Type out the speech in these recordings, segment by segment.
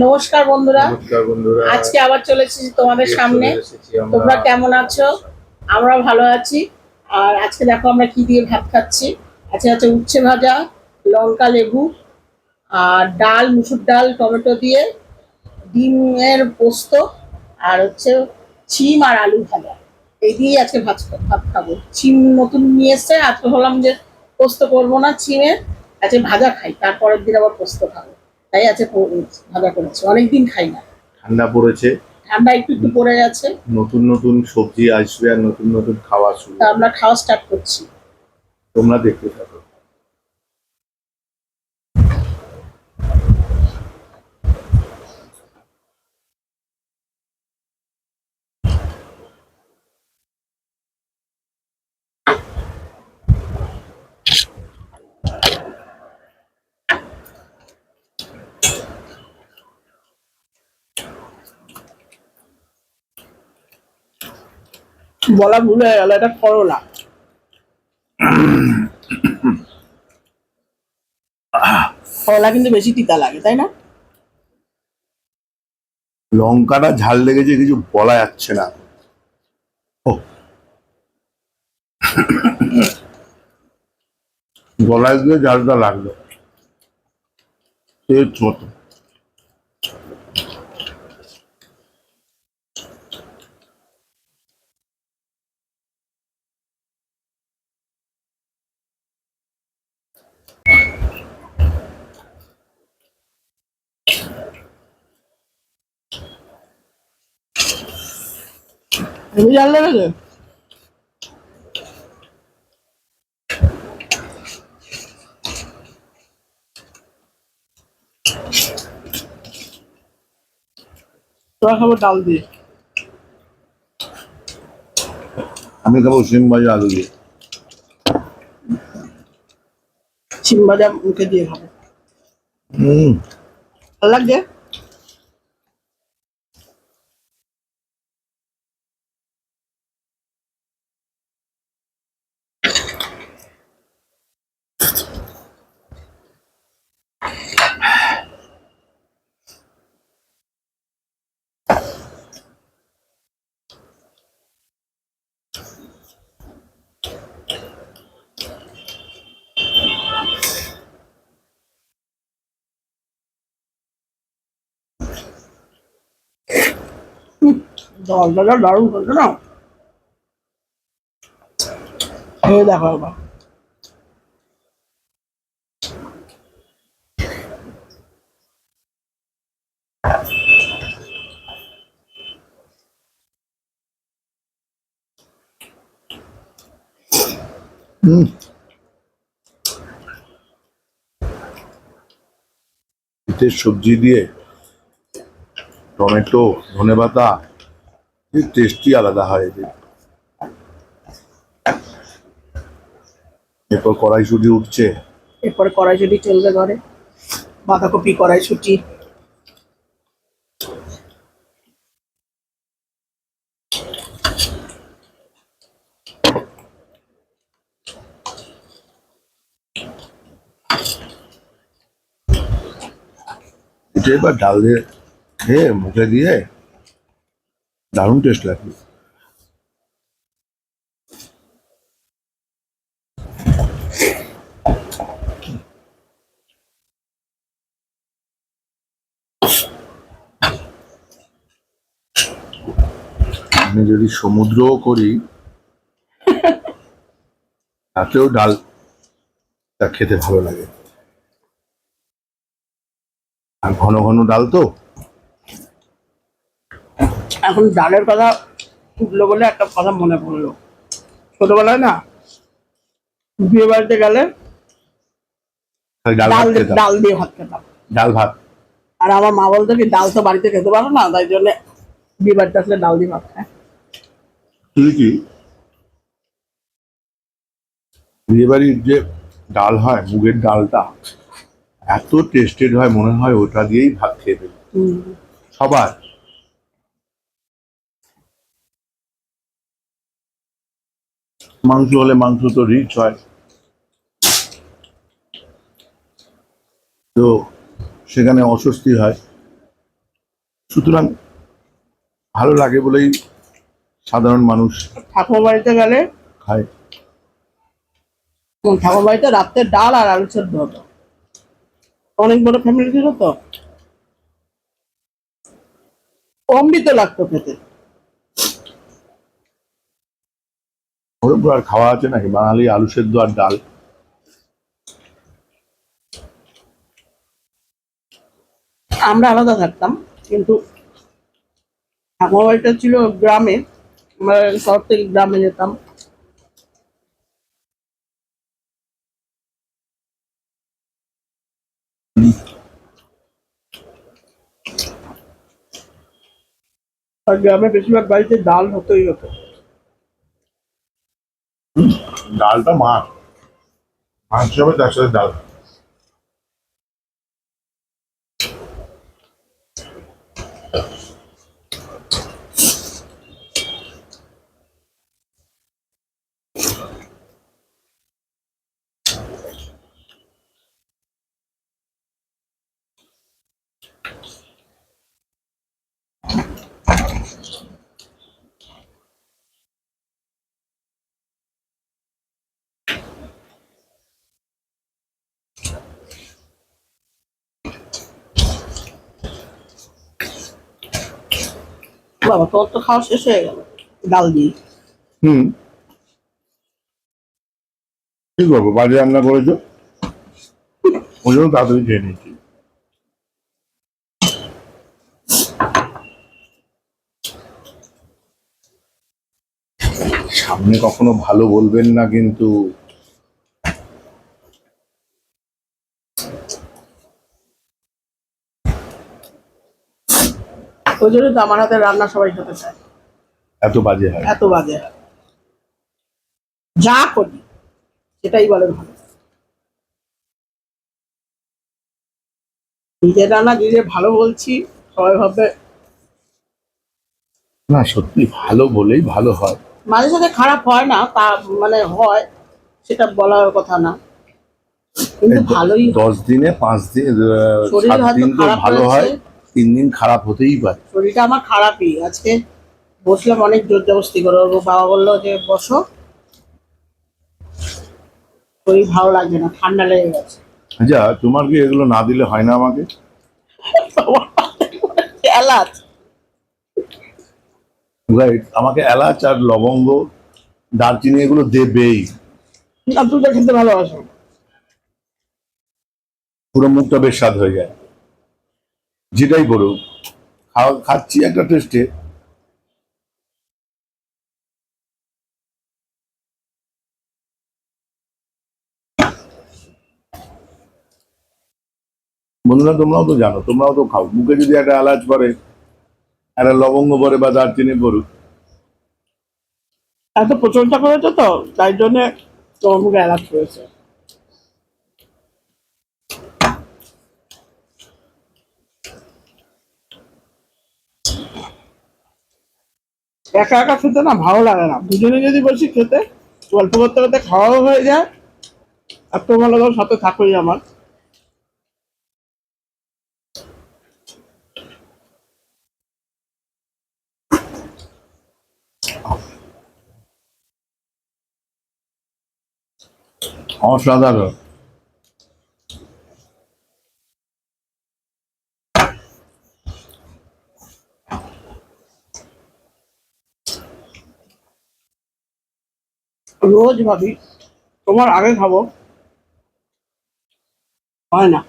নমস্কার বন্ধুরা। নমস্কার বন্ধুরা। আজকে আবার চলে এসেছি তোমাদের সামনে। তোমরা কেমন আছো? আমরা ভালো আছি। আর আজকে দেখো আমরা কি দিয়ে ভাত খাচ্ছি। আজকে আছে উচ্ছে ভাজা, লঙ্কা লেবু, আর ডাল, মুসুর ডাল টমেটো দিয়ে, ডিমের পোস্ত, আর হচ্ছে শিম আর আলু ভাজা। এই দিয়েই আজকে ভাত খাবো। শিম নতুন নিয়ে এসছে, আজকে ভাবলাম যে পোস্ত করবো না শিমের, আজকে ভাজা খাই, তারপরের দিন আবার পোস্ত খাবো। তাই আজকে ভাজা করেছি, অনেকদিন খাই না। ঠান্ডা পড়েছে, ঠান্ডা একটু একটু পড়ে গেছে, নতুন নতুন সবজি আসবে আর নতুন নতুন খাওয়া শুরু তা আমরা খাওয়া স্টার্ট করছি। তোমরা দেখতে থাকো। বলা ভুল হয়ে গেল, এটা করলা। করলা কিন্তু বেশি তিতা লাগে, তাই না? লঙ্কাটা ঝাল লেগেছে, কিছু বলা যাচ্ছে না। ও, গলায় দিয়ে ঝালটা লাগলো এর মতো। হেবি ঝাল লেগেছে। তোরা খাবো ডাল দিয়ে। আমি খাবো সিম ভাজা আলু দিয়ে। শিম ভাজা মুখে দিয়ে খাবো, হম। ভালো লাগছে। জলটা দারুণ করছে না, খেয়ে দেখো একবার। হম। শীতের সবজি দিয়ে টমেটো, ধনেপাতা, টেস্টি আলাদা হয় এদের। এরপর কড়াইশুঁটি উঠছে। এরপরে কড়াইশুঁটি চলবে ঘরে, বাঁধাকপি, কড়াইশুঁটি। এটা এবার ডাল দিয়ে খেয়ে মুখে দিয়ে দারুণ টেস্ট লাগবে। আমি যদি সমুদ্রও করি তাতেও ডালটা খেতে ভালো লাগে। আর ঘন ঘন ডাল তো। এখন ডালের কথা উঠলো বলে একটা কথা মনে পড়লো। ছোটবেলায় না বিয়ে বাড়িতে গেলে ডাল ডাল ভাত খেতাম। ডাল দিয়ে ভাত খেতাম। ডাল ভাত। আর আমার মা বলতো কি, ডাল তো বাড়িতে খেতে পারো না, তাই জন্য বিয়ে বাড়িতে আসলে ডাল দিয়ে ভাত খায়। ঠিকই। বিয়ে বাড়ির যে ডাল হয়, মুগের ডালটা এত টেস্টেড হয়, মনে হয় ওটা দিয়েই ভাত খেয়ে ফেলি সবার। মাংস হলে মাংস তো রিচ হয়, তো সেখানে অস্বস্তি হয়। সুতরাং ভালো লাগে বলেই সাধারণ মানুষ ঠাকুর বাড়িতে গেলে খায়। ঠাকুর বাড়িতে রাত্রে ডাল আর আলু সেদ্ধ হতো। অনেক বড় ফ্যামিলি ছিল তো, অমৃত লাগতো খেতে। ওরকম আর খাওয়া আছে নাকি? বাঙালি আলু সেদ্ধ আর ডাল। আমরা আলাদা থাকতাম, কিন্তু ঠাকুর বাড়িটা ছিল গ্রামে। আমরা শহর থেকে গ্রামে যেতাম। আর গ্রামে বেশিরভাগ বাড়িতে ডাল হতোই হতো। ডালটা মাছ, মাছ হবে তার সাথে ডাল। বাবা, তোর তো খাওয়া শেষ হয়ে গেল ডাল দিয়ে। হুম, কি করবো, বাজে রান্না করেছো, ওই জন্য তাড়াতাড়ি খেয়ে নিচ্ছি। সামনে কখনো ভালো বলবেন না কিন্তু। ওই জন্য তো আমার হাতের রান্না সবাই খেতে চায়। এত বাজে হয়। এত বাজে হয়। যা করি সেটাই বলে ভালো। নিজের রান্না নিজে ভালো বলছি, সবাই ভাববে। না, সত্যি ভালো বলেই ভালো হয়। মাঝে সাথে খারাপ হয় না, তা মানে হয়, সেটা বলার কথা না, কিন্তু এই ভালোই হয়। 10 দিনে 5 দিন, শরীর 7 দিন হয়তো তো খারাপ ভালো হয়েছে। হয়, 3 দিন খারাপ হতেই পারে। শরীরটা আমার খারাপই আজকে। বসলাম অনেক জোর জবস্তি করে, ওর বাবা বললো যে বসো, শরীর ভালো লাগছে না, ঠান্ডা লেগে গেছে। আচ্ছা, তোমার কি এগুলো না দিলে হয় না আমাকে? এলাচ। রাইট, আমাকে এলাচ আর লবঙ্গ, দারচিনি এগুলো দেবেই। না, তুই তো খেতে ভালোবাসো। পুরো মুখটা বেশ স্বাদ হয়ে যায়। যেটাই করুক, খাচ্ছি একটা টেস্টে। বন্ধুরা, তোমরাও তো জানো, তোমরাও তো খাও। মুখে যদি একটা এলাচ পরে, একটা লবঙ্গ পরে বা দারচিনি পড়ুক। এত প্রচন্ড করেছে তো, তাই জন্য তোমার মুখে এলাচ করেছে। একা একা খেতে না ভালো লাগে না, দুজনে যদি বসি খেতে, গল্প করতে করতে খাওয়াও হয়ে যায়। আর তোমার লোক সাথে থাকোই আমার। অসাধারণ। রোজ ভাবি তোমার আগে খাবো, হয় না।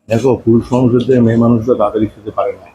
দেখো, পুরুষ মানুষের থেকে মেয়ে মানুষরা তাড়াতাড়ি খেতে পারে না।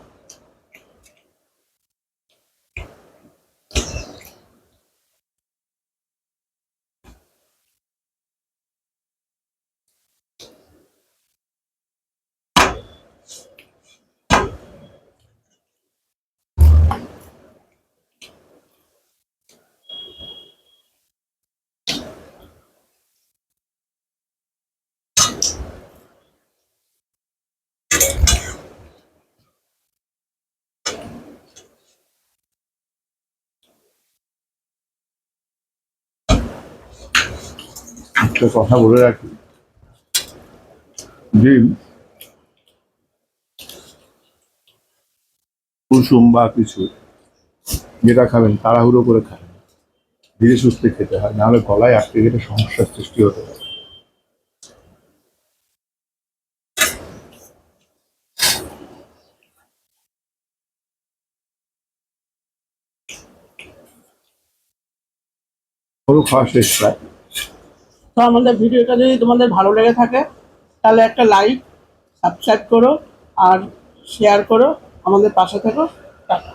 একটা কথা বলে রাখি, ডিম কুসুম বা কিছু যেটা খাবেন তাড়াহুড়ো করে খাবেন, ধীরে সুস্থে খেতে হয়, নাহলে গলায় আটকে গেলে সমস্যার সৃষ্টি হতে পারে। পুরো খাওয়া শেষ প্রায়। তো আমাদের ভিডিওটা যদি তোমাদের ভালো লেগে থাকে তাহলে একটা লাইক, সাবস্ক্রাইব করো আর শেয়ার করো, আমাদের পাশে থেকো। টাটা।